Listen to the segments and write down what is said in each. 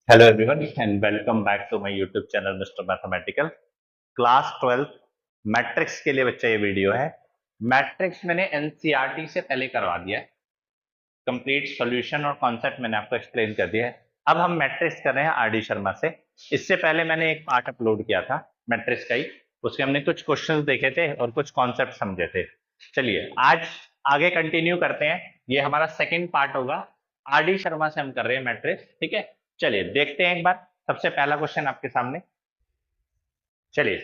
Hello everyone and welcome back to my YouTube channel Mr. Mathematical. Class 12 matrix के लिए बच्चा ये video है। मैट्रिक्स मैंने एनसीईआरटी से पहले करवा दिया है, कंप्लीट सॉल्यूशन और कॉन्सेप्ट मैंने आपको एक्सप्लेन कर दिया है। अब हम मैट्रिक्स कर रहे हैं आर डी शर्मा से। इससे पहले मैंने एक पार्ट अपलोड किया था मैट्रिक्स का ही, उसके हमने कुछ क्वेश्चंस देखे थे और कुछ कॉन्सेप्ट समझे थे। चलिए आज आगे कंटिन्यू करते हैं, ये हमारा सेकेंड पार्ट होगा। आर डी शर्मा से हम कर रहे हैं मैट्रिक्स, ठीक है। चलिए देखते हैं एक बार। सबसे पहला क्वेश्चन आपके सामने, चलिए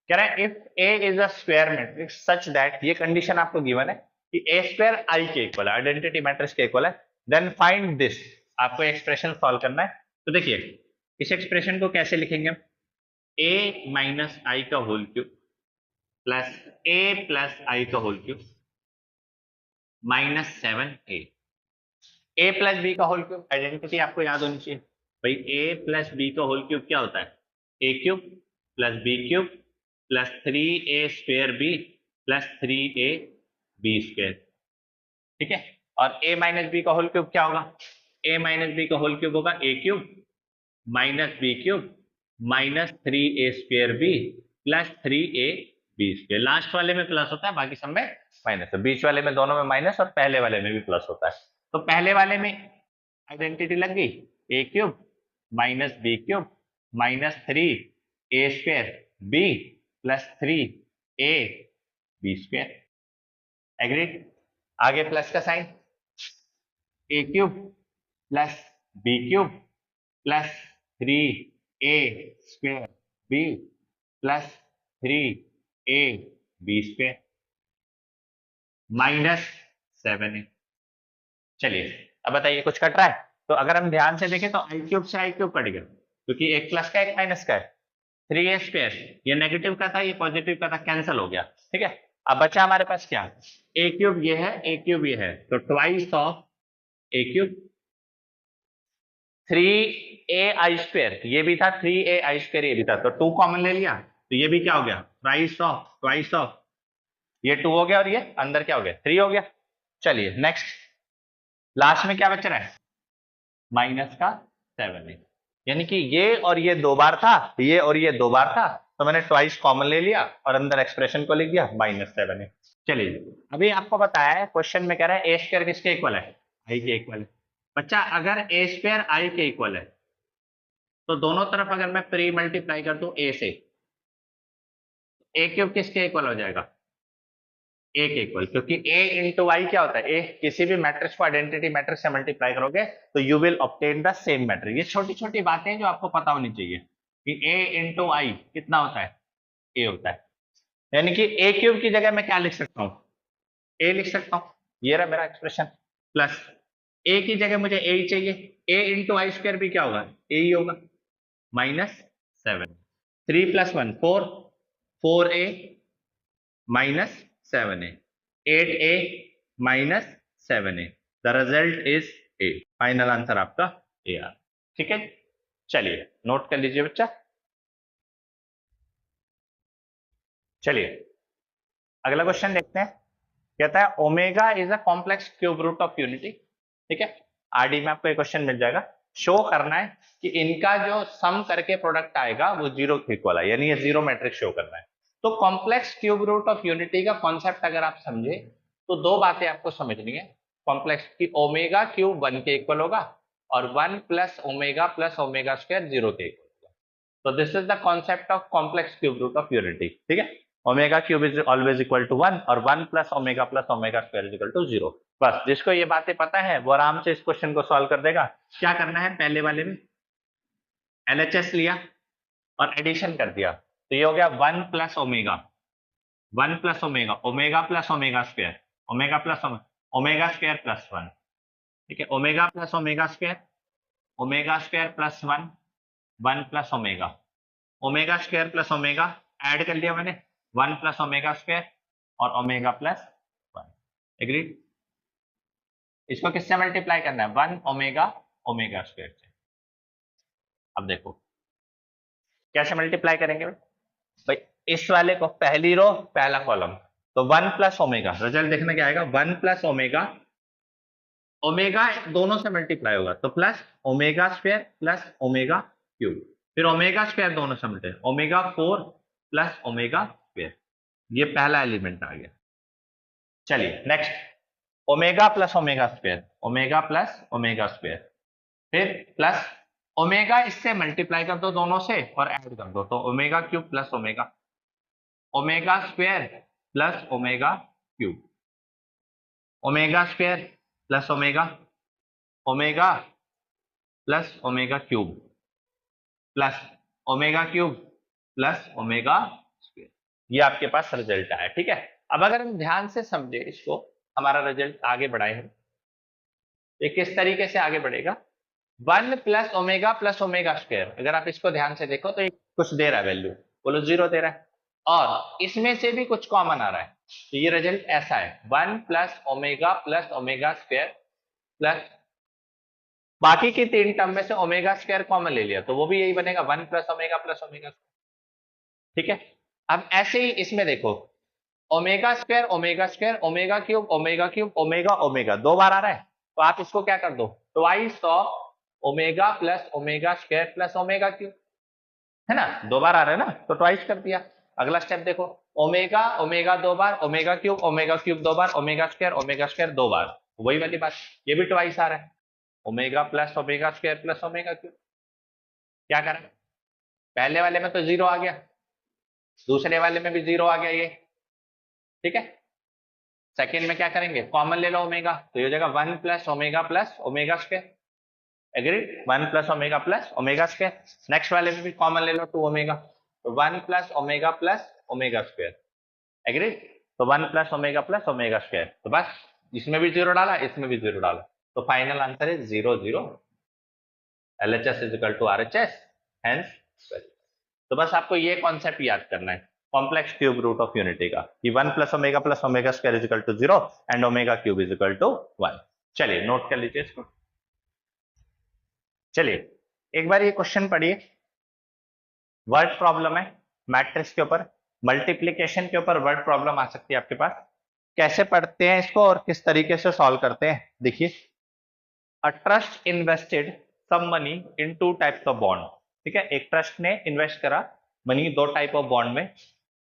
कह रहा है if A is a square matrix such that, ये कंडीशन आपको गिवन है कि ए स्क्वायर आई के इक्वल है, आइडेंटिटी मैट्रिक्स के इक्वल है, देन फाइंड दिस। आपको एक्सप्रेशन सॉल्व करना है। तो देखिए इस एक्सप्रेशन को कैसे लिखेंगे हम, ए माइनस आई का whole cube plus A plus I का whole cube minus 7a। Plus B का होल क्यूब आइडेंटिटी आपको याद होनी चाहिए भाई, ए प्लस बी का होल क्यूब क्या होता है, A cube plus B cube plus 3a square B plus 3a B square, ठीक है। और a माइनस बी का होल क्यूब क्या होगा, a माइनस बी का होल क्यूब होगा A cube minus B cube minus 3a square B plus 3a B square. Last वाले में प्लस होता है, बाकी सब में माइनस है, बीच वाले में दोनों में माइनस और पहले वाले में भी प्लस होता है। तो पहले वाले में आइडेंटिटी लग गई, A cube minus B cube minus 3a square B plus 3a B square. Agreed. आगे प्लस का sign, A cube plus B cube plus 3a square B plus 3a B square minus 7a। चलिए अब बताइए कुछ cut रहा है? तो अगर हम ध्यान से देखें तो आई क्यूब से आई क्यूब कट गया, क्योंकि एक प्लस का एक माइनस का है। 3a स्क्वायर ये नेगेटिव का था, ये पॉजिटिव का था, कैंसिल हो गया, ठीक है। अब बचा हमारे पास क्या, ए क्यूब ये है, ए क्यूब ये है, तो twice of A cube 3a square ये भी था, 3a स्क्वायर ये भी था, तो 2 कॉमन ले लिया, तो ये भी क्या हो गया, ट्वाइस ऑफ ये 2 हो गया और ये अंदर क्या हो गया, 3 हो गया। चलिए नेक्स्ट, लास्ट में क्या बच रहा है, माइनस का 7a, यानी कि ये और ये 2 बार था, ये और ये 2 बार था, तो मैंने ट्वाइस कॉमन ले लिया और अंदर एक्सप्रेशन को लिख दिया -7a। चलिए अभी आपको बताया है क्वेश्चन में कह रहा है ए स्क्वायर किसके इक्वल है, आई के इक्वल है। बच्चा अगर ए स्क्वायर आई के इक्वल है तो दोनों तरफ अगर मैं प्री मल्टीप्लाई कर दूं ए से, ए क्यूब किसके इक्वल हो जाएगा, ए के इक्वल, क्योंकि ए इंटू आई क्या होता है, ए किसी भी मैट्रिक्स को आइडेंटिटी मैट्रिक्स से मल्टीप्लाई करोगे तो you will obtain the same matrix. ये छोटी छोटी बातें हैं जो आपको पता होनी चाहिए कि ए इंटू आई कितना होता है, ए होता है। यानी कि ए क्यूब की जगह मैं क्या लिख सकता हूँ, ए लिख सकता हूँ, ये रहा मेरा एक्सप्रेशन, प्लस ए की जगह मुझे ए ही चाहिए, ए इंटू आई स्क्वायर भी क्या होगा, ए ही होगा, -7। 3 + 1 4, 4a -7a, 8a -7a, the result is a. Final answer आपका ए आर, ठीक है। चलिए नोट कर लीजिए बच्चा। चलिए अगला क्वेश्चन देखते हैं, कहता है omega is a complex cube root of unity, ठीक है। आरडी में आपको एक क्वेश्चन मिल जाएगा, शो करना है कि इनका जो सम करके प्रोडक्ट आएगा वो 0 के इक्वल है, यानी ये 0 मैट्रिक्स शो करना है। तो complex cube root of unity का कॉन्सेप्ट अगर आप समझे तो 2 बातें आपको समझनी है। कॉम्प्लेक्स की ओमेगा क्यूब 1 के इक्वल होगा और 1 + ओमेगा स्क्वायर 0 के इक्वल होगा। तो this is the concept of complex cube root of unity, ठीक है। Omega cube is always equal to 1 और 1 + omega square is equal to 0। बस जिसको ये बातें पता है वो आराम से इस क्वेश्चन को सॉल्व कर देगा। क्या करना है, पहले वाले में एलएचएस लिया और एडिशन कर दिया, तो ये हो गया 1 + omega, 1 + omega, omega + omega square, omega plus omega square plus 1, ठीक है। Omega + omega square, omega square plus 1, 1 + omega, omega square plus omega add कर लिया मैंने, 1 + ओमेगा स्क्वायर और ओमेगा प्लस 1। एग्रीड। इसको किससे मल्टीप्लाई करना है, 1 ओमेगा ओमेगा स्क्वायर से। अब देखो कैसे मल्टीप्लाई करेंगे भाई, इस वाले को पहली रो पहला कॉलम, तो 1 + ओमेगा, रिजल्ट देखने क्या आएगा, 1 + ओमेगा ओमेगा दोनों से मल्टीप्लाई होगा तो plus omega square plus omega cube, फिर ओमेगा स्क्वायर दोनों से multiply, omega 4 plus omega square, ये पहला एलिमेंट आ गया। चलिए next, omega plus omega square, omega plus omega square, फिर प्लस ओमेगा इससे मल्टीप्लाई कर दो दोनों से और ऐड कर दो तो omega cube plus omega, omega square plus omega cube, omega square plus omega, omega plus omega cube plus omega cube plus omega square, ये आपके पास रिजल्ट आया। ठीक है, अब अगर हम ध्यान से समझे इसको, हमारा रिजल्ट आगे बढ़ाए हम, ये किस तरीके से आगे बढ़ेगा, 1 प्लस ओमेगा स्क्वायर, अगर आप इसको ध्यान से देखो तो ये कुछ दे रहा है वैल्यू, बोलो 0 दे रहा है, और इसमें से भी कुछ कॉमन आ रहा है, तो ये रिजल्ट ऐसा है 1 प्लस ओमेगा स्क्वायर प्लस बाकी की 3 टर्म में से ओमेगा स्क्वायर कॉमन ले लिया तो वो भी यही बनेगा 1 प्लस ओमेगा स्क्वायर। ठीक है, अब ऐसे ही इसमें देखो, omega square omega cube omega 2 बार आ रहा है, तो आप इसको क्या कर दो, twice of omega plus omega square plus omega cube, है ना, 2 बार आ रहा है ना, तो ट्वाइस कर दिया। अगला स्टेप देखो, ओमेगा 2 बार, ओमेगा क्यूब 2 बार, ओमेगा स्क्वायर 2 बार, वही वाली बात, ये भी ट्वाइस आ रहा है, omega plus omega square plus omega cube. क्या करें, पहले वाले में तो 0 आ गया, दूसरे वाले में भी 0 आ गया ये। ठीक है, सेकेंड में क्या करेंगे, कॉमन ले लो ओमेगा, तो ये हो जाएगा 1 plus omega square, agreed, 1 plus omega square. Next वाले में भी कॉमन ले लो 2 ओमेगा, तो 1 प्लस ओमेगा स्क्वायर, एग्रीड, तो 1 प्लस ओमेगा स्क्वायर, तो बस इसमें भी 0 डाला, इसमें भी 0 डाला, तो final answer is 0 0, LHS is equal to RHS, hence. तो बस आपको ये कॉन्सेप्ट याद करना है complex cube root of unity का, कि 1 plus omega square is equal to 0 and omega cube is equal to 1। चलिए नोट कर लीजिए इसको। चलिए एक बार ये क्वेश्चन पढ़िए, वर्ड प्रॉब्लम है, मैट्रिक्स के ऊपर, मल्टीप्लीकेशन के ऊपर वर्ड प्रॉब्लम आ सकती है आपके पास। कैसे पढ़ते हैं इसको और किस तरीके से सॉल्व करते हैं, देखिए, a trust invested some money in 2 types of bond. ठीक है, एक ट्रस्ट ने इन्वेस्ट करा मनी 2 टाइप ऑफ बॉन्ड में,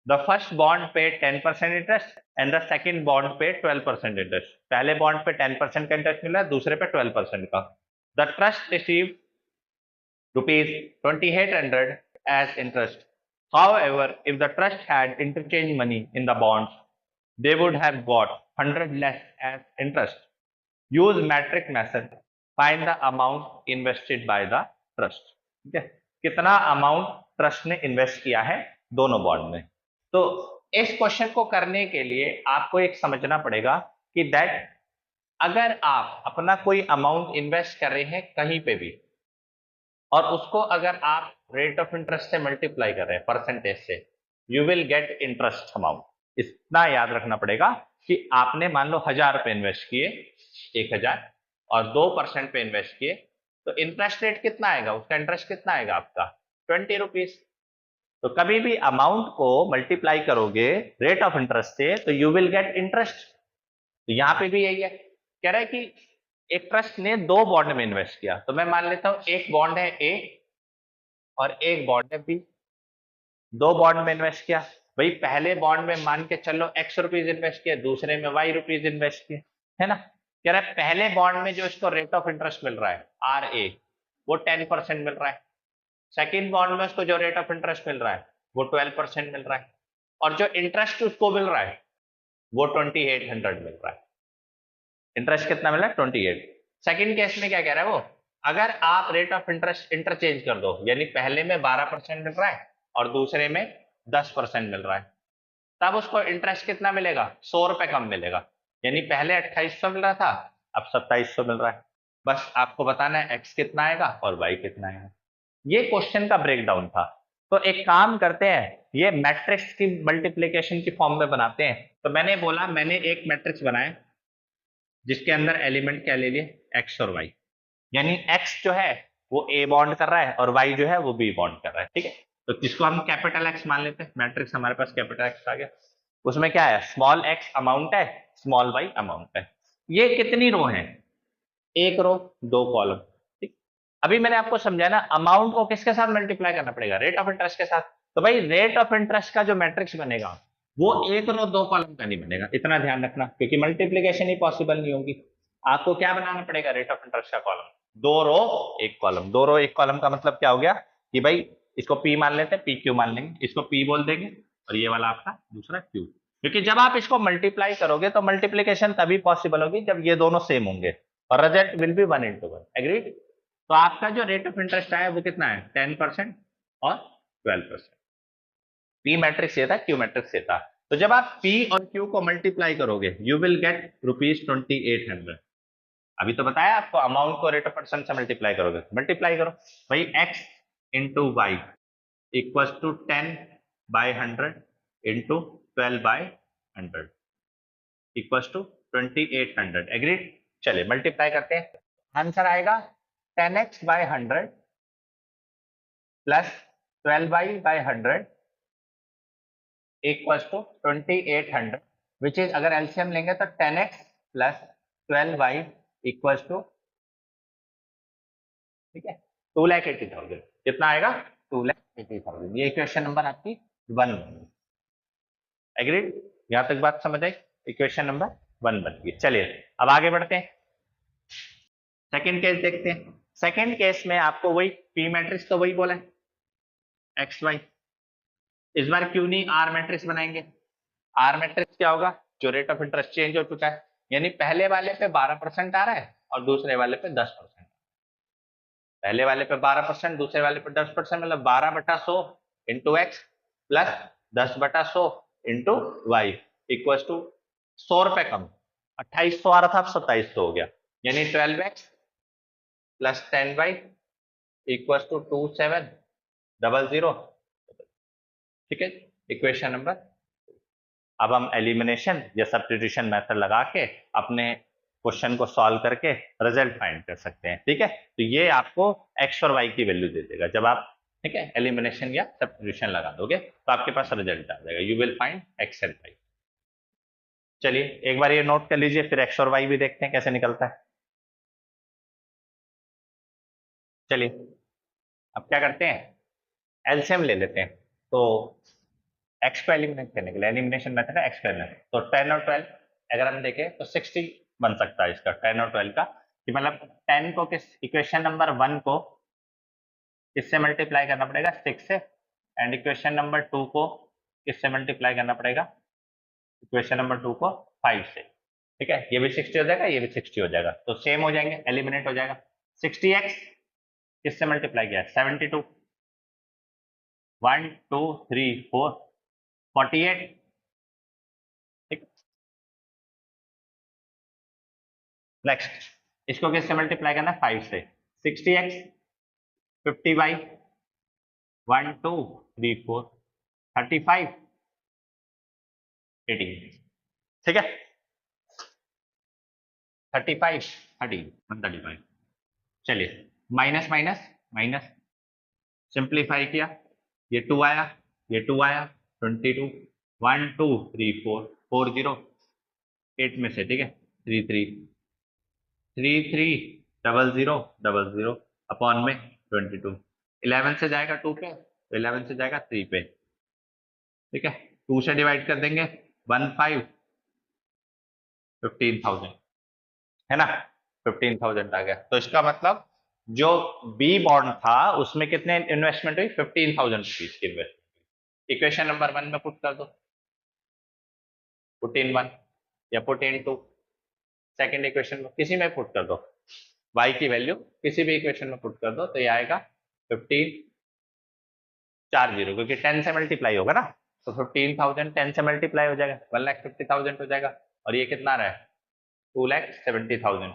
द फर्स्ट बॉन्ड पे 10% interest and the second bond पे 12% इंटरेस्ट। पहले बॉन्ड पे 10% का इंटरेस्ट मिला, दूसरे पे 12% का। The trust receive ₹2800 as interest. However, if the trust had interchange money in the bonds, they would have got 100 less as interest. Use metric method. Find the amount invested by the trust. ठीक है, कितना amount trust ने invest किया है दोनों bond में। तो इस क्वेश्चन को करने के लिए आपको एक समझना पड़ेगा कि दैट अगर आप अपना कोई अमाउंट इन्वेस्ट कर रहे हैं कहीं पे भी और उसको अगर आप रेट ऑफ इंटरेस्ट से मल्टीप्लाई कर रहे हैं परसेंटेज से, you will get interest amount. इतना याद रखना पड़ेगा कि आपने मान लो 1000 रुपए इन्वेस्ट किए, 1000 और 2% पे इन्वेस्ट किए, तो इंटरेस्ट रेट कितना आएगा, उसका इंटरेस्ट कितना आएगा आपका 20 रुपीज। तो कभी भी अमाउंट को मल्टीप्लाई करोगे रेट ऑफ इंटरेस्ट से तो यू विल गेट इंटरेस्ट। तो यहाँ पे भी यही है, कह रहा है कि एक ट्रस्ट ने 2 बॉन्ड में इन्वेस्ट किया, तो मैं मान लेता हूं एक बॉन्ड है ए और एक बॉन्ड है बी, 2 बॉन्ड में इन्वेस्ट किया। भाई पहले बॉन्ड में मान के चलो X रुपीज इन्वेस्ट किया, दूसरे में Y रुपीज इन्वेस्ट किए, है ना। कह रहा है पहले बॉन्ड में जो इसको रेट ऑफ इंटरेस्ट मिल रहा है RA वो 10% मिल रहा है, सेकेंड बॉन्ड में उसको जो रेट ऑफ इंटरेस्ट मिल रहा है वो 12% मिल रहा है, और जो इंटरेस्ट उसको मिल रहा है वो 2800 मिल रहा है। इंटरेस्ट कितना मिला 28। सेकंड केस में क्या कह रहा है वो, अगर आप रेट ऑफ इंटरेस्ट इंटरचेंज कर दो, यानी पहले में 12% मिल रहा है और दूसरे में 10% मिल रहा है, तब उसको इंटरेस्ट कितना मिलेगा 100 रुपए कम मिलेगा, यानी पहले 2800 मिल रहा था अब 2700 मिल रहा है। बस आपको बताना है एक्स कितना आएगा और वाई कितना आएगा। ये क्वेश्चन का ब्रेकडाउन था। तो एक काम करते हैं, ये मैट्रिक्स की मल्टीप्लीकेशन की फॉर्म में बनाते हैं। तो मैंने बोला मैंने एक मैट्रिक्स बनाया जिसके अंदर एलिमेंट क्या ले लिए एक्स और वाई, यानी एक्स जो है वो ए बॉन्ड कर रहा है और वाई जो है वो बी बॉन्ड कर रहा है। ठीक है, तो इसको हम कैपिटल एक्स मान लेते हैं, मैट्रिक्स हमारे पास कैपिटल एक्स आ गया। उसमें क्या है, स्मॉल एक्स अमाउंट है, स्मॉल वाई अमाउंट है। ये कितनी रो है, एक रो दो कॉलम। ठीक, अभी मैंने आपको समझाया ना, अमाउंट को किसके साथ मल्टीप्लाई करना पड़ेगा, रेट ऑफ इंटरेस्ट के साथ। तो भाई रेट ऑफ इंटरेस्ट का जो मैट्रिक्स बनेगा वो एक रो दो कॉलम का नहीं बनेगा, इतना ध्यान रखना, क्योंकि मल्टीप्लीकेशन ही पॉसिबल नहीं होगी। आपको क्या बनाना पड़ेगा, रेट ऑफ इंटरेस्ट का कॉलम, दो रो एक कॉलम। दो रो एक कॉलम का मतलब क्या हो गया कि भाई इसको पी मान लेते हैं, पी क्यू मान लेंगे, इसको पी बोल देंगे और ये वाला आपका दूसरा क्यू। क्योंकि जब आप इसको मल्टीप्लाई करोगे तो मल्टीप्लीकेशन तभी पॉसिबल होगी जब ये दोनों सेम होंगे और रिजल्ट विल बी 1:1। एग्रीड? तो आपका जो रेट ऑफ इंटरेस्ट आया वो कितना है, 10% और 12%। पी मैट्रिक्स ये था, क्यू मैट्रिक्स ये था। तो जब आप पी और क्यू को मल्टीप्लाई करोगे यू विल गेट ₹2800। अभी तो बताया आपको, अमाउंट को रेट ऑफ परसेंट से मल्टीप्लाई करोगे, मल्टीप्लाई करो भाई, x into Y equal to 10/100 into 12/100 equal to 2800। Agreed? चलिए मल्टीप्लाई करते हैं, आंसर आएगा 10x/100 plus 12y/100 equal to 2800, which is, अगर एलसीएम लेंगे तो 10x plus 12y equal to, ठीक है, 2,80,000। कितना आएगा, 2,80,000। ये इक्वेशन नंबर आपकी 1। एग्रीड? यहां तक बात समझ आई? इक्वेशन नंबर 1 बन गई। चलिए अब आगे बढ़ते हैं, सेकंड केस देखते हैं। सेकंड केस में आपको वही पी मैट्रिक्स तो वही बोला है, एक्स वाई। इस बार क्यों नहीं आर मैट्रिक्स बनाएंगे। आर मैट्रिक्स क्या होगा, जो रेट ऑफ इंटरेस्ट चेंज हो चुका है, यानी पहले वाले पे 12% आ रहा है और दूसरे वाले पे 10%। पहले वाले पे 12%, दूसरे वाले पे 10%, मतलब 12/100 into X plus 10/100 into Y equal to 100 रुपए कम, 2800 आ रहा था, अब 2700 हो गया, यानी 12x plus 10y equal to 2700। ठीक है, इक्वेशन नंबर। अब हम एलिमिनेशन या सब्स्टिट्यूशन मेथड लगा के अपने क्वेश्चन को सॉल्व करके रिजल्ट फाइंड कर सकते हैं। ठीक है, तो ये आपको एक्स और वाई की वैल्यू दे देगा जब आप, ठीक है, एलिमिनेशन या सब्स्टिट्यूशन लगा दोगे तो आपके पास रिजल्ट आ जाएगा, you will find X and Y. चलिए एक बार ये नोट कर लीजिए, फिर एक्स और वाई भी देखते हैं कैसे निकलता है। चलिए अब क्या करते हैं, एलसीएम ले लेते हैं। तो एक्स को एलिमिनेट करने के लिए एलिमिनेशन मेथड है एक्स करना है, तो 10 और 12 अगर हम देखें तो 60 बन सकता है इसका, 10 और 12 का, कि मतलब 10 को किस, इक्वेशन नंबर 1 को किससे मल्टीप्लाई करना पड़ेगा, 6 से, एंड इक्वेशन नंबर 2 को किससे मल्टीप्लाई करना पड़ेगा, इक्वेशन नंबर 2 को 5 से। ठीक है, ये भी 60 हो जाएगा, ये भी 60 हो जाएगा, तो सेम हो जाएंगे, एलिमिनेट हो जाएगा। 60x किससे मल्टीप्लाई किया, 72, 1 2 3 4 48। ठीक, नेक्स्ट इसको किससे मल्टीप्लाई करना है, 5 से, 60x 50y 1 2 3 4 35 18। ठीक है, 35 30 135। चलिए माइनस माइनस माइनस, सिंप्लीफाई किया, ये 2 आया, ये 2 आया, 22, 1 2 3 4 4 0 8 में से, ठीक है, 3 3 3 3 0 0 0 0 अपॉन में 22। 11 से जाएगा 2 पे तो 11 से जाएगा 3 पे। ठीक है, 2 से डिवाइड कर देंगे, 1 5 15,000 है ना, 15,000 आ गया। तो इसका मतलब जो बी बॉन्ड था उसमें कितने इन्वेस्टमेंट हुई, 15,000 रुपीज की इन्वेस्टमेंट। इक्वेशन नंबर 1 में पुट कर दो, पुट इन 1 या पुट इन 2, सेकेंड इक्वेशन में किसी में पुट कर दो, y की वैल्यू किसी भी इक्वेशन में पुट कर दो तो ये आएगा 1540, क्योंकि 10 से मल्टीप्लाई होगा ना, तो 15,000 10 से मल्टीप्लाई हो जाएगा, 1,50,000 हो जाएगा, और ये कितना रहा है, 2,70,000।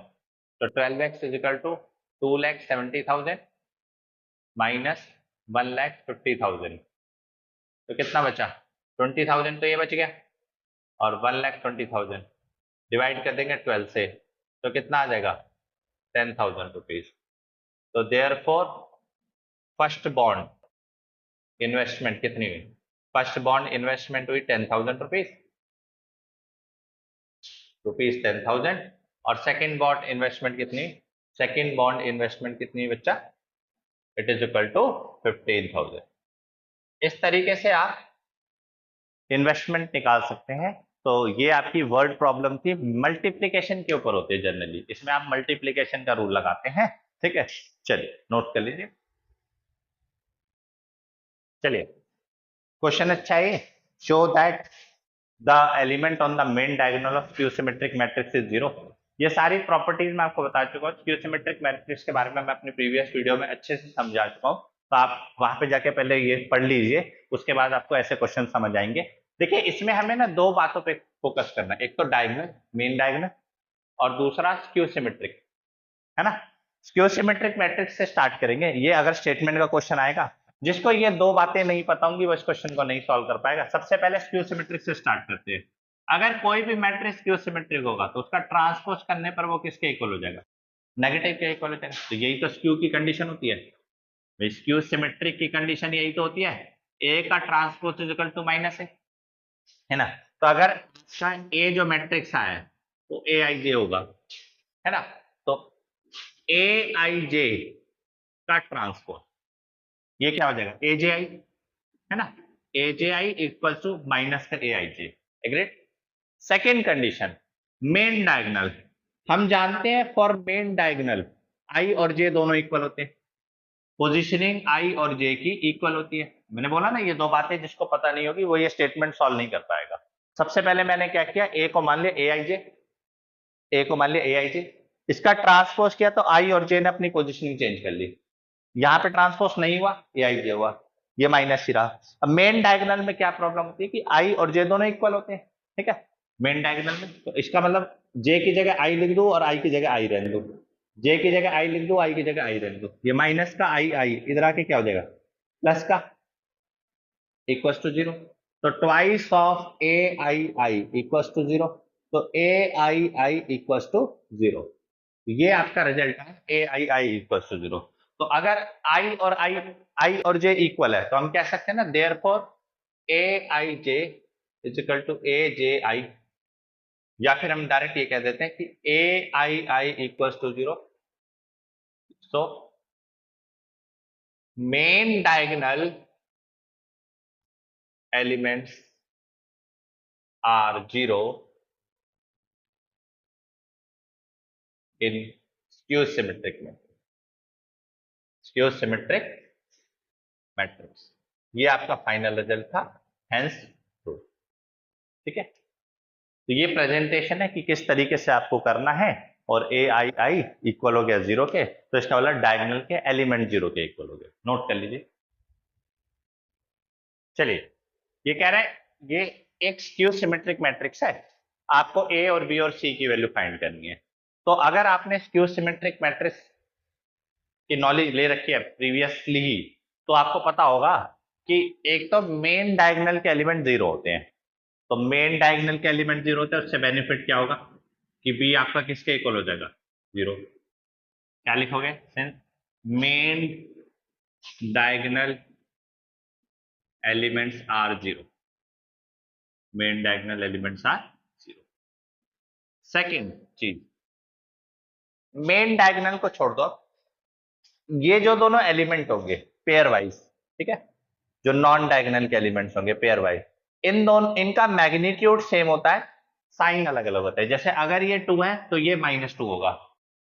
तो 12x is equal to 2,70,000 minus 1,50,000, तो कितना बचा, 20,000 तो ये बच गया, और 1,20,000 डिवाइड कर देंगे 12 से तो कितना आ जाएगा, 10,000 रुपीज। तो देयरफॉर फर्स्ट बॉन्ड इन्वेस्टमेंट कितनी हुई, फर्स्ट बॉन्ड इन्वेस्टमेंट हुई 10,000 रुपीज 10,000, और सेकंड बॉन्ड इन्वेस्टमेंट कितनी, सेकेंड बॉन्ड इन्वेस्टमेंट कितनी है बच्चा? It is equal to 15,000। इस तरीके से आप इन्वेस्टमेंट निकाल सकते हैं। तो ये आपकी वर्ड प्रॉब्लम थी, मल्टीप्लिकेशन के ऊपर होती है जनरली, इसमें आप मल्टीप्लिकेशन का रूल लगाते हैं। ठीक है, चलिए नोट कर लीजिए। चलिए क्वेश्चन अच्छा है, show that the element on the main diagonal of skew symmetric matrix is 0। ये सारी प्रॉपर्टीज मैं आपको बता चुका हूँ। स्क्यू सिमेट्रिक मैट्रिक्स के बारे में मैं अपनी प्रीवियस वीडियो में अच्छे से समझा चुका हूँ, तो आप वहां पे जाके पहले ये पढ़ लीजिए, उसके बाद आपको ऐसे क्वेश्चन समझ आएंगे। देखिए इसमें हमें ना दो बातों पे फोकस करना है, एक तो डायगोनल, मेन डायगोनल, और दूसरा स्क्यू सिमेट्रिक, है ना। स्क्यू सिमेट्रिक मैट्रिक्स से स्टार्ट करेंगे। ये अगर स्टेटमेंट का क्वेश्चन आएगा, जिसको ये दो बातें नहीं पता होंगी वो इस क्वेश्चन को नहीं सॉल्व कर पाएगा। सबसे पहले स्क्यू सिमेट्रिक से स्टार्ट करते हैं। अगर कोई भी मैट्रिक्स स्क्यू सिमेट्रिक होगा तो उसका ट्रांसपोज करने पर वो किसके इक्वल हो जाएगा? नेगेटिव के इक्वल हो जाएगा। तो यही तो स्क्यू की कंडीशन होती है। स्क्यू सिमेट्रिक की कंडीशन यही तो होती है, ए का transpose is equal to minus है ना। तो अगर ए जो मैट्रिक्स आया है वो ए आई जे होगा, है ना। तो ए आई जे का ट्रांसपोज ये क्या हो जाएगा? ए जे आई, है ना। A J I equal to minus का A I J. Agreed. Second condition, main diagonal. हम जानते हैं फॉर मेन डायगोनल आई और जे दोनों इक्वल होते हैं, पोजीशनिंग आई और जे की इक्वल होती है। मैंने बोला ना ये दो बातें जिसको पता नहीं होगी वो ये स्टेटमेंट सॉल्व नहीं कर पाएगा। सबसे पहले मैंने क्या किया, ए को मान लिया ए आई जे, ए को मान लिया ए आई जे, इसका ट्रांसपोज किया तो आई और जे ने अपनी पोजीशनिंग चेंज कर ली। यहाँ पे ट्रांसपोज नहीं हुआ, ए आई जे हुआ, ये माइनस ही रहा। अब मेन डायगोनल में क्या प्रॉब्लम होती है कि आई और जे दोनों इक्वल होते हैं, ठीक है। मेन डायगोनल में तो इसका मतलब जे की जगह आई लिख दो और आई की जगह आई रहने दो, जे की जगह आई लिख दो, आई की जगह आई रहने दो। ये माइनस का आई आई इधर आके क्या हो जाएगा? प्लस का, इक्वल टू 0। तो twice of A I I equal to 0। तो ए आई आई इक्वल टू 0, ये आपका रिजल्ट है, ए आई आई इक्वल टू 0। तो अगर आई और जे इक्वल है तो हम कह सकते हैं ना, therefore A I J is equal to A J I, या फिर हम डायरेक्ट ये कह देते हैं कि A I I equal to 0। So main diagonal elements are 0 in skew symmetric matrix, skew symmetric matrix. ये आपका फाइनल रिजल्ट था, हेंस ट्रू। ठीक है, तो ये प्रेजेंटेशन है कि किस तरीके से आपको करना है। और ए आई आई इक्वल हो गया 0 के, तो इसका मतलब डायगोनल के एलिमेंट 0 के इक्वल हो गए। नोट कर लीजिए। चलिए ये कह रहे हैं ये एक स्क्यू सिमेट्रिक मैट्रिक्स है, आपको ए और बी और सी की वैल्यू फाइंड करनी है। तो अगर आपने स्क्यू सिमेट्रिक मैट्रिक्स की नॉलेज ले रखी है प्रीवियसली ही, तो आपको पता होगा कि एक तो मेन डायगोनल के एलिमेंट 0 होते हैं। तो मेन डायगोनल के एलिमेंट 0 होते हैं, उससे बेनिफिट क्या होगा कि बी आपका किसके इक्वल हो जाएगा? 0। क्या लिखोगे? Since main diagonal elements are 0, main diagonal elements are 0। Second चीज, मेन डायगोनल को छोड़ दो, ये जो दोनों एलिमेंट होंगे पेयर वाइज, ठीक है, जो नॉन डायगोनल के एलिमेंट्स होंगे पेयर वाइज, इन दोनों इनका मैग्नीट्यूड सेम होता है, साइन अलग अलग होता है। जैसे अगर ये 2 है तो ये -2 होगा,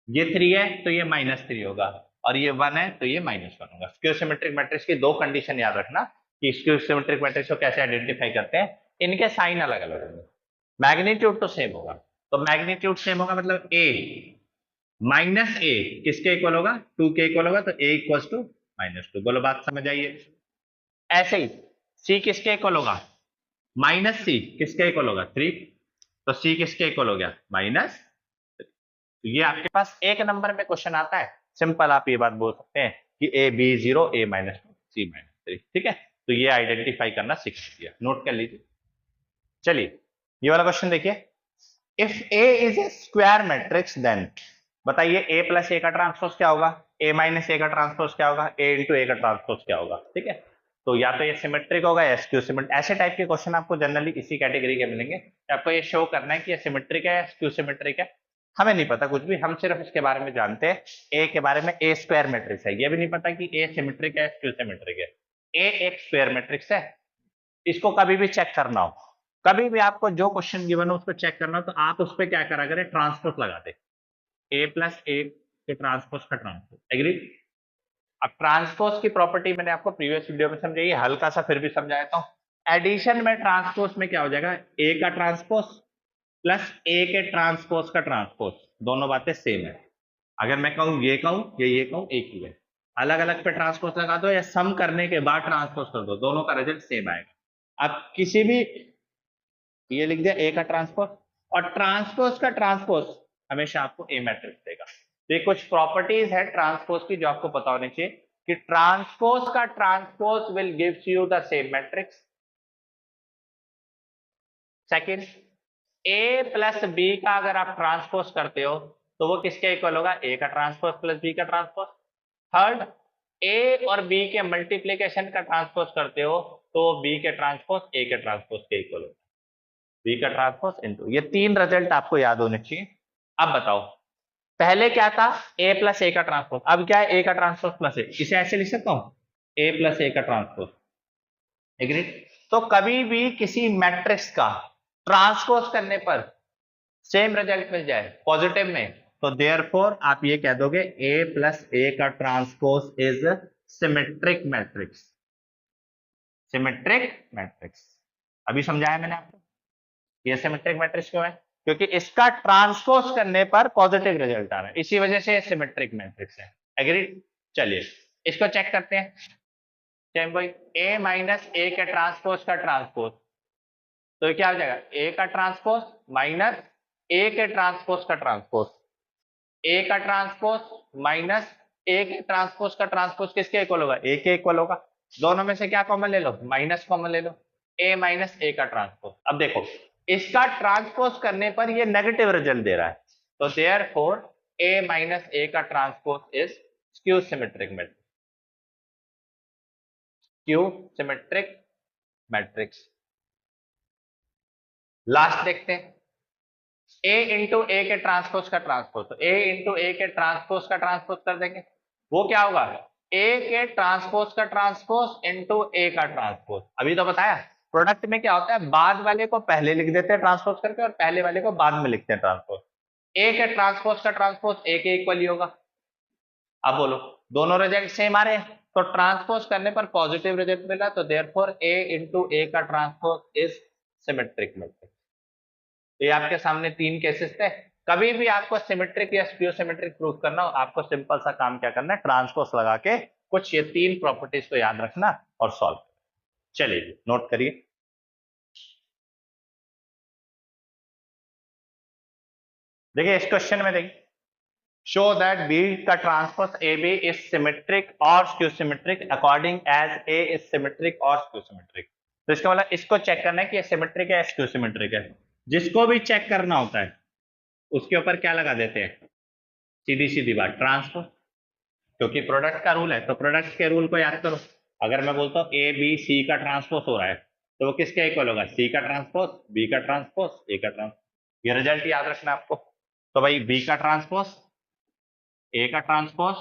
ये 3 है तो ये -3 होगा, और ये 1 है तो ये -1 होगा। स्क्यू सिमेट्रिक मैट्रिक्स की दो कंडीशन याद रखना कि स्क्यू सिमेट्रिक मैट्रिक्स को कैसे आइडेंटिफाई करते हैं। इनके साइन अलग अलग होंगे, मैग्नीट्यूड तो सेम होगा। तो मैग्नीट्यूड सेम होगा मतलब ए माइनस ए किसके इक्वल होगा? 2 के इक्वल होगा, तो ए इक्वल टू -2। बोलो बात समझ आइए। ऐसे ही सी किसके इक्वल होगा? माइनस सी किसके इक्वल होगा? 3। तो सी किसके इक्वल हो गया? -3। ये आपके पास एक नंबर में क्वेश्चन आता है, सिंपल आप ये बात बोल सकते हैं कि ए बी 0 ए -2 सी -3। ठीक है, तो ये आइडेंटिफाई करना सीख लिया, नोट कर लीजिए। चलिए ये वाला क्वेश्चन देखिए, if A is a square matrix then, बताइए ए प्लस ए का ट्रांसपोज क्या होगा? ए माइनस ए का ट्रांसपोज क्या होगा? ए इंटू ए का ट्रांसपोज क्या होगा? ठीक है, तो या तो ये सिमेट्रिक होगा या स्क्यू सिमेट्रिक। ऐसे टाइप के क्वेश्चन आपको जनरली इसी कैटेगरी के मिलेंगे। आपको ये शो करना है कि ये सिमेट्रिक है या स्क्यू सिमेट्रिक है। हमें नहीं पता कुछ भी, हम सिर्फ इसके बारे में जानते हैं ए के बारे में, ए स्क्वायर मैट्रिक्स है, ये भी नहीं पता कि ए सिमेट्रिक है क्यू सिमेट्रिक है। ए एक स्क्वायर मैट्रिक्स है, इसको कभी भी चेक करना हो, कभी भी आपको जो क्वेश्चन गिवन हो उसको चेक करना हो तो आप उस पर क्या करा करें, ट्रांसपोज लगा दे, ए प्लस ए के ट्रांसपोज का ट्रांसपोज, एग्री। अब ट्रांसपोज की प्रॉपर्टी मैंने आपको प्रीवियस वीडियो में समझाई, हल्का सा फिर भी समझा देता हूं। एडिशन में ट्रांसपोज में क्या हो जाएगा, ए का ट्रांसपोज प्लस ए के ट्रांसपोज का ट्रांसपोज, दोनों बातें सेम है। अगर मैं कहूं ये कहूं या ये कहूं एक ही है, अलग अलग पे ट्रांसपोज लगा दो या सम करने के बाद ट्रांसपोज कर दो, दोनों का रिजल्ट सेम आएगा। अब किसी भी, ये लिख दिया ए का ट्रांसपोज, और ट्रांसपोज का ट्रांसपोज हमेशा आपको ए मैट्रिक्स देगा। तो ये कुछ प्रॉपर्टीज है ट्रांसपोज की जो आपको पता होनी चाहिए कि ट्रांसपोज का transpose will gives you the same matrix. Second, A plus B का अगर आप ट्रांसपोज करते हो तो वो किसके इक्वल होगा, ए का ट्रांसपोज प्लस बी का ट्रांसपोज। थर्ड, ए और बी के मल्टीप्लीकेशन का ट्रांसपोज करते हो तो बी के ट्रांसपोज ए के ट्रांसपोज के इक्वल होगा, बी का ट्रांसपोज इनटू, ये तीन रिजल्ट आपको याद होने चाहिए। अब बताओ, पहले क्या था, ए प्लस ए का ट्रांसपोज, अब क्या है, ए का ट्रांसपोज प्लस ए, इसे ऐसे लिख सकता हूं, ए प्लस ए का ट्रांसपोज, एग्री। तो कभी भी किसी मैट्रिक्स का ट्रांसपोज करने पर सेम रिजल्ट मिल जाए पॉजिटिव में, तो देयरफॉर आप ये कह दोगे ए प्लस ए का transpose is symmetric matrix, symmetric matrix. अभी समझाया मैंने आपको ये सिमेट्रिक मैट्रिक्स क्यों है, क्योंकि इसका ट्रांसपोज करने पर पॉजिटिव रिजल्ट आ रहा है, इसी वजह से सिमेट्रिक मैट्रिक्स है, एग्री। चलिए इसको चेक करते हैं, ए माइनस ए के ट्रांसपोज का ट्रांसपोज, तो क्या हो जाएगा, ए का ट्रांसपोज माइनस ए के ट्रांसपोज का ट्रांसपोज, ए का ट्रांसपोज माइनस ए के ट्रांसपोज का ट्रांसपोज किसके इक्वल होगा, ए के इक्वल होगा। दोनों में से क्या कॉमन ले लो, माइनस कॉमन ले लो, ए माइनस ए का ट्रांसपोज। अब देखो इसका ट्रांसपोज करने पर ये नेगेटिव रिजल्ट दे रहा है, तो देयरफॉर ए माइनस ए का transpose is skew symmetric matrix, skew symmetric matrix. Last देखते हैं, ए इंटू ए के ट्रांसपोज का ट्रांसपोज, तो ए इंटू ए के ट्रांसपोज का ट्रांसपोज कर देंगे, वो क्या होगा, ए के ट्रांसपोज का ट्रांसपोज इंटू ए का ट्रांसपोज। अभी तो बताया प्रोडक्ट में क्या होता है, बाद वाले को पहले लिख देते हैं ट्रांसपोज करके और पहले वाले को बाद में लिखते हैं ट्रांसपोज। ए के ट्रांसपोज का ट्रांसपोज ए के इक्वल ही होगा। अब बोलो दोनों रिजल्ट सेम आ रहे हैं, तो ट्रांसपोज करने पर पॉजिटिव रिजल्ट मिला, तो देयरफॉर ए इंटू ए का ट्रांसपोज इज सिमेट्रिक मैट्रिक्स। ये आपके सामने तीन केसेस थे। कभी भी आपको सिमेट्रिक या स्क्यू सिमेट्रिक प्रूफ करना हो, आपको सिंपल सा काम क्या करना है, ट्रांसपोज लगा के कुछ ये तीन प्रॉपर्टीज को याद रखना और सॉल्व। चलिए नोट करिए, देखिए इस क्वेश्चन में देखिए, शो दैट बी का transpose A B is symmetric और skew symmetric according as A is symmetric और स्क्यू सिमेट्रिक। तो इसका मतलब इसको चेक करना है कि ये सिमेट्रिक है स्क्यू सिमेट्रिक है। जिसको भी चेक करना होता है उसके ऊपर क्या लगा देते हैं, सीधी सीधी बात ट्रांसपोज, क्योंकि प्रोडक्ट का रूल है तो प्रोडक्ट के रूल को याद करो। अगर मैं बोलता हूँ ए बी सी का ट्रांसपोज हो रहा है तो वो किसके इक्वल होगा, सी का ट्रांसपोज, बी का ट्रांसपोज, ए का ट्रांसपोज। ये रिजल्ट याद रखना आपको। तो भाई बी का ट्रांसपोज, ए का ट्रांसपोज,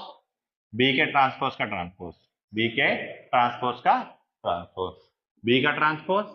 बी के ट्रांसपोज का ट्रांसपोज, बी के ट्रांसपोज का ट्रांसपोज, बी का ट्रांसपोज,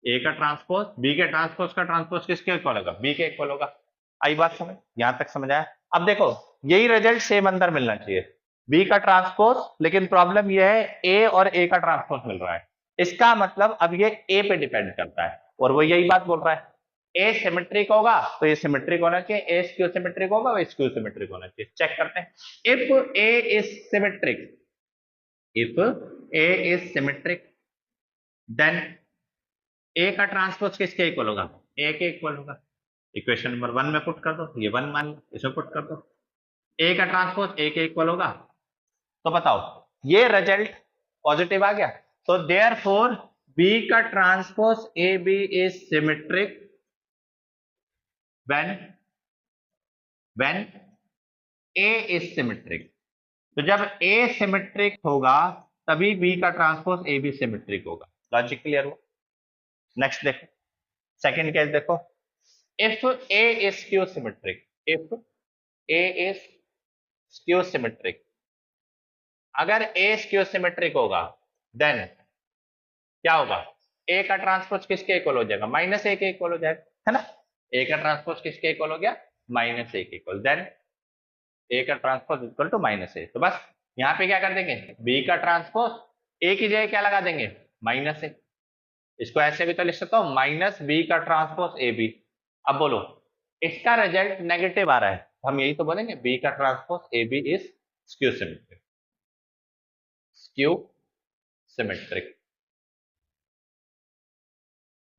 ए का ट्रांसपोज, बी के ट्रांसपोज का ट्रांसपोज किसके इक्वल होगा, बी के इक्वल होगा। आई बात समझ, यहां तक समझ आया। अब देखो यही रिजल्ट सेम अंदर मिलना चाहिए, बी का ट्रांसपोज, लेकिन प्रॉब्लम यह है ए और ए का ट्रांसपोज मिल रहा है। इसका मतलब अब ये ए पे डिपेंड करता है और वो यही बात बोल रहा है, ए सिमेट्रिक होगा तो ये सिमेट्रिक होना चाहिए, ए स्क्यू सिमेट्रिक होगा वो स्क्यू सिमेट्रिक होना चाहिए। चेक करते हैं, if A is symmetric, if A is symmetric then A का ट्रांसपोज किसके इक्वल होगा, ए के इक्वल होगा। इक्वेशन नंबर 1 में पुट कर दो, ये 1 मान लो, इसमें पुट कर दो, ए का ट्रांसपोज ए के इक्वल होगा। तो बताओ ये रिजल्ट पॉजिटिव आ गया, तो देयरफॉर बी का transpose A B is symmetric when A is symmetric। तो जब A सिमेट्रिक होगा तभी B का ट्रांसपोज A भी सिमेट्रिक होगा। लॉजिक क्लियर हो। नेक्स्ट देखो, सेकंड केस देखो, if A is skew symmetric, if A is skew symmetric, अगर A skew symmetric होगा देन क्या होगा, A का ट्रांसपोज किसके इक्वल हो जाएगा, माइनस A के इक्वल हो जाएगा, है ना। A का ट्रांसपोज किसके इक्वल हो गया, माइनस A के इक्वल, देन A का transpose equal to minus A। तो बस यहाँ पे क्या कर देंगे, B का ट्रांसपोज A की जगह क्या लगा देंगे, माइनस A। इसको ऐसे भी तो लिख सकता हूँ माइनस B का ट्रांसपोज AB। अब बोलो इसका रिजल्ट नेगेटिव आ रहा है, हम यही तो बोलेंगे B का transpose AB is skew symmetric, skew symmetric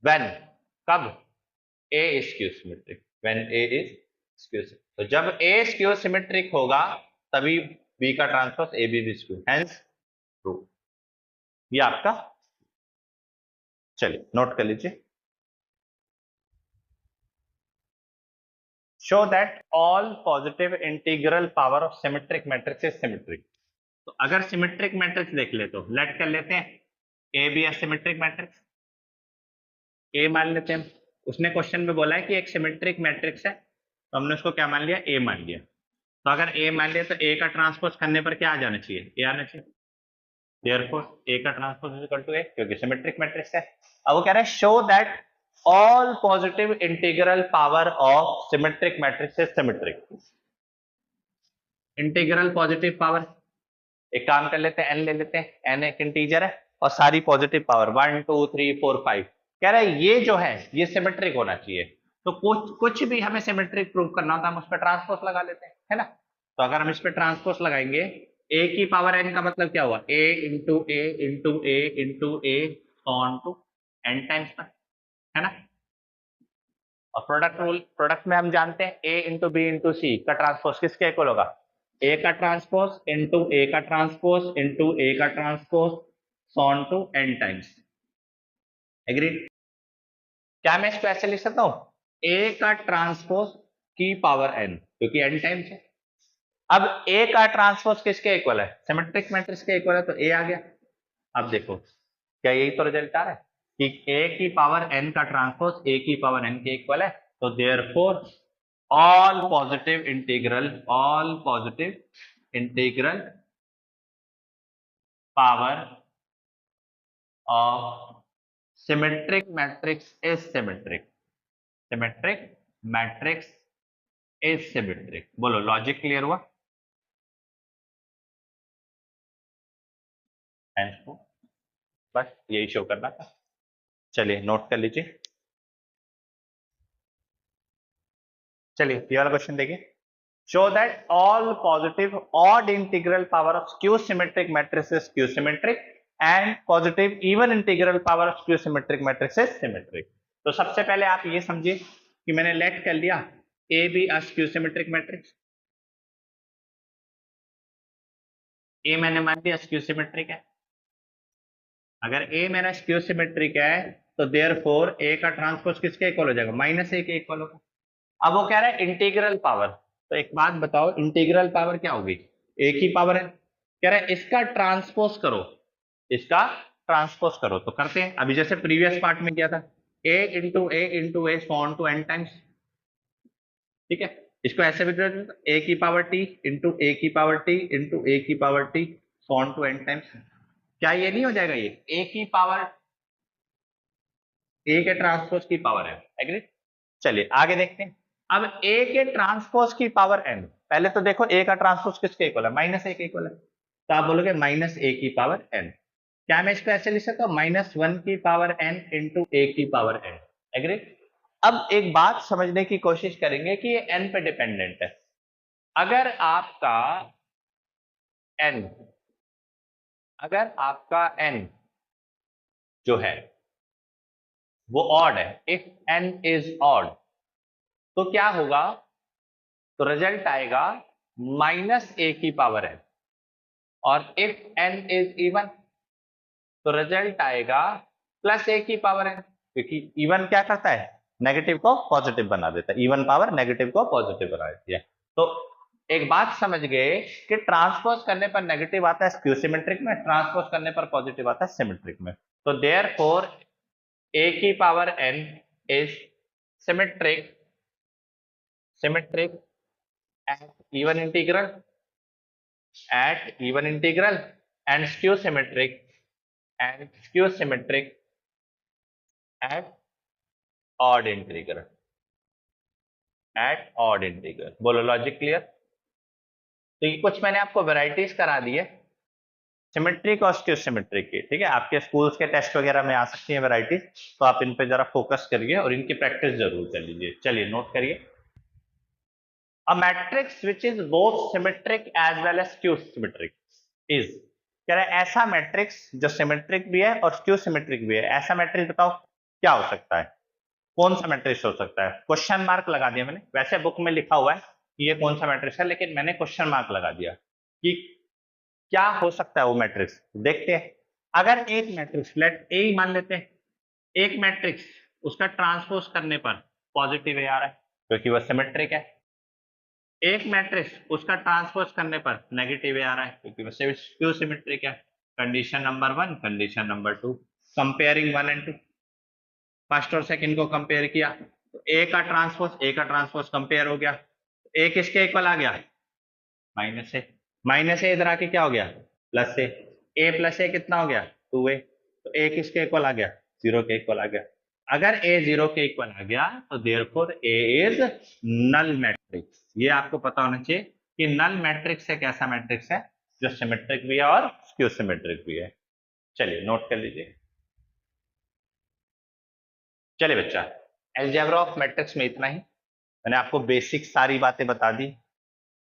when, कब, A is skew symmetric, when A is skew symmetric। तो जब A skew symmetric होगा तभी B का ट्रांसपोज AB भी स्क्यू, हेंस ट्रू। ये आपका, चलिए नोट कर लीजिए। Show that all positive integral power of symmetric matrix is symmetric. तो अगर सिमेट्रिक मैट्रिक्स देख ले तो लेट कर लेते हैं ए बी सिमेट्रिक मैट्रिक्स, ए मान लेते हैं। उसने क्वेश्चन में बोला है कि एक सिमेट्रिक मैट्रिक्स है, तो हमने उसको क्या मान लिया, ए मान लिया। तो अगर ए मान लिया तो ए का ट्रांसपोज करने पर क्या आ जाना चाहिए, ए आना चाहिए। देयरफॉर ए का ट्रांसपोज इज इक्वल टू ए, क्योंकि सिमेट्रिक मैट्रिक्स है। अब वो कह रहा है show that all positive integral power of symmetric matrix is symmetric. Integral positive power, एक काम कर लेते हैं एन ले लेते हैं, एन एक इंटीजर है और सारी पॉजिटिव पावर 1 2 3 4 5, कह रहा है ये जो है ये सिमेट्रिक होना चाहिए। तो कुछ भी हमें सिमेट्रिक प्रूव करना होता है हम उस पर ट्रांसपोज लगा लेते हैं, है ना। तो अगर हम इस पर ट्रांसपोज लगाएंगे ए की पावर एन का मतलब क्या हुआ, A into A into A into A on to N times पर, है ना। और प्रोडक्ट रूल, प्रोडक्ट में हम जानते हैं ए इंटू बी इंटू सी का ट्रांसपोज किसके इक्वल होगा, ए का ट्रांसपोज इंटू ए का ट्रांसपोज इंटू ए का transpose on to N times. Agreed. क्या मैं इसको ऐसे लिख सकता हूं, ए का ट्रांसपोज की पावर एन, क्योंकि एन टाइम्स है। अब ए का ट्रांसपोज किसके इक्वल है, सिमेट्रिक मैट्रिक्स के इक्वल है, तो ए आ गया। अब देखो क्या यही तो रिजल्ट आ रहा है कि ए की पावर एन का ट्रांसपोज ए की पावर एन के इक्वल है। तो therefore all positive integral power of symmetric matrix is symmetric, symmetric matrix is symmetric। बोलो लॉजिक क्लियर हुआ, बस यही शो करना था। चलिए नोट कर लीजिए। चलिए ये वाला क्वेश्चन देखिए, show that all positive odd integral power of skew symmetric matrix is skew symmetric and positive even integral power of skew symmetric matrix is symmetric। तो सबसे पहले आप ये समझिए कि मैंने लेट कर लिया A B a skew symmetric matrix, A मैंने मान लिया स्क्यू सिमेट्रिक है। अगर ए मेरा स्क्यू सिमेट्रिक है तो देयरफॉर ए का ट्रांसपोज किसके इक्वल हो जाएगा, माइनस ए के इक्वल होगा। अब वो कह रहा है इंटीग्रल पावर, तो एक बात बताओ इंटीग्रल पावर क्या होगी, ए की पावर है, कह रहा है इसका ट्रांसपोज करो, इसका ट्रांसपोज करो। तो करते हैं, अभी जैसे प्रीवियस पार्ट में किया था a into A on to N times, ठीक है। इसको ऐसे भी ए की पावर टी इंटू ए की पावर टी इंटू ए की power T on to N times. क्या ये नहीं हो जाएगा, ये ए की पावर ए के ट्रांसपोज की पावर है, एग्री। चलिए आगे देखते हैं। अब ए के ट्रांसपोज की पावर एन, पहले तो देखो ए का ट्रांसपोज किसके इक्वल है, माइनस ए के इक्वल है। तो आप बोलोगे माइनस ए की पावर एन, क्या मैं इसको ऐसे लिख सकता हूं, माइनस 1 की पावर एन इंटू ए की पावर एन, एग्री। अब एक बात समझने की कोशिश करेंगे कि ये एन पे डिपेंडेंट है। अगर आपका एन, अगर आपका एन जो है वो ऑड है, इफ एन इज ऑड, तो क्या होगा, तो रिजल्ट आएगा माइनस ए की पावर एन। और इफ एन इज इवन तो रिजल्ट आएगा प्लस ए की पावर एन, क्योंकि इवन क्या करता है, नेगेटिव को पॉजिटिव बना देता है, इवन पावर नेगेटिव को पॉजिटिव बना देती है। तो एक बात समझ गए कि ट्रांसपोज करने पर नेगेटिव आता है स्क्यू सिमेट्रिक में, ट्रांसपोज करने पर पॉजिटिव आता है सिमेट्रिक में। तो देयरफॉर ए की power N is symmetric symmetric at even integral and skew symmetric at odd integral बोलो लॉजिक क्लियर। तो ये कुछ मैंने आपको वैरायटीज करा दी है सिमेट्रिक और स्क्यू सिमेट्रिक की, ठीक है। आपके स्कूल्स के टेस्ट वगैरह में आ सकती है वैरायटीज, तो आप इन पे जरा फोकस करिए और इनकी प्रैक्टिस जरूर कर लीजिए। चलिए नोट करिए, a matrix which is both symmetric as well as skew symmetric is, कह रहा है ऐसा मैट्रिक्स जो सिमेट्रिक भी है और स्क्यू सिमेट्रिक भी है, ऐसा मैट्रिक्स बताओ क्या हो सकता है, कौन सा मैट्रिक्स हो सकता है। क्वेश्चन मार्क लगा दिया मैंने, वैसे बुक में लिखा हुआ है कि ये कौन सा मैट्रिक्स है, लेकिन मैंने क्वेश्चन मार्क लगा दिया कि क्या हो सकता है वो मैट्रिक्स। देखते हैं, अगर एक मैट्रिक्स लेट ए मान लेते हैं, एक मैट्रिक्स उसका ट्रांसपोज करने पर पॉजिटिव ए आ रहा है क्योंकि वह सिमेट्रिक है, एक मैट्रिक्स उसका ट्रांसपोज करने पर नेगेटिव आ रहा है क्योंकि वह स्क्यू सिमेट्रिक है। Condition number 1, condition number 2, comparing 1 and 2, first और सेकंड को कंपेयर किया तो ए का ट्रांसपोज कंपेयर हो गया, ए किसके इक्वल आ गया, माइनस ए इधर आके क्या हो गया, प्लस ए प्लस ए कितना हो गया 2a, तो ए किसके इक्वल आ गया, 0 के इक्वल आ गया। अगर a 0 के इक्वल आ गया तो therefore a is null matrix. ये आपको पता होना चाहिए कि नल मैट्रिक्स एक ऐसा मैट्रिक्स है जो सिमेट्रिक भी है और स्क्यू सिमेट्रिक भी है। चलिए नोट कर लीजिए। चलिए बच्चा, अलजेब्रा ऑफ मैट्रिक्स में इतना ही, मैंने आपको बेसिक सारी बातें बता दी,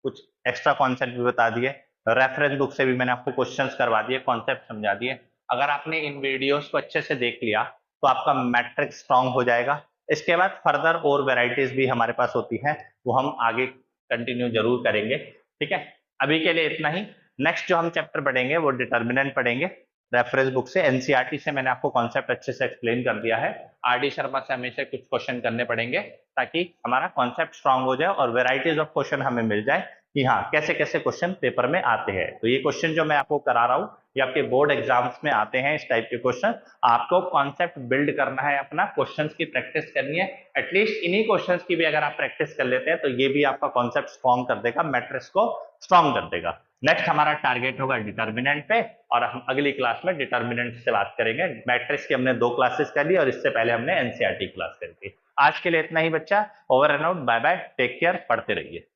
कुछ एक्स्ट्रा कॉन्सेप्ट भी बता दिए, रेफरेंस बुक से भी मैंने आपको क्वेश्चंस करवा दिए, कॉन्सेप्ट समझा दिए। अगर आपने इन वीडियोस को अच्छे से देख लिया तो आपका मैट्रिक्स स्ट्रांग हो जाएगा। इसके बाद फर्दर और वेराइटीज भी हमारे पास होती हैं, वो हम आगे कंटिन्यू जरूर करेंगे, ठीक है। अभी के लिए इतना ही। नेक्स्ट जो हम चैप्टर पढ़ेंगे वो डिटर्मिनेंट पढ़ेंगे, रेफरेंस बुक से, एनसीईआरटी से मैंने आपको कॉन्सेप्ट अच्छे से एक्सप्लेन कर दिया है। आरडी शर्मा से हमेशा कुछ क्वेश्चन करने पड़ेंगे ताकि हमारा कॉन्सेप्ट स्ट्रांग हो जाए और वेराइटीज ऑफ क्वेश्चन हमें मिल जाए कि हाँ कैसे कैसे क्वेश्चन पेपर में आते हैं। तो ये क्वेश्चन जो मैं आपको करा रहा हूँ ये आपके बोर्ड एग्जाम्स में आते हैं, इस टाइप के क्वेश्चन। आपको कॉन्सेप्ट बिल्ड करना है, अपना क्वेश्चंस की प्रैक्टिस करनी है। एटलीस्ट इन्हीं क्वेश्चंस की भी अगर आप प्रैक्टिस कर लेते हैं तो ये भी आपका कॉन्सेप्ट स्ट्रॉन्ग कर देगा, मैट्रिक्स को स्ट्रॉन्ग कर देगा। नेक्स्ट हमारा टारगेट होगा डिटर्मिनेंट पे, और हम अगली क्लास में डिटर्मिनेंट से बात करेंगे। मैट्रिक्स की हमने 2 क्लासेस कर ली और इससे पहले हमने एनसीईआरटी क्लास करी थी। आज के लिए इतना ही बच्चा, over and out, bye bye, take care, पढ़ते रहिए।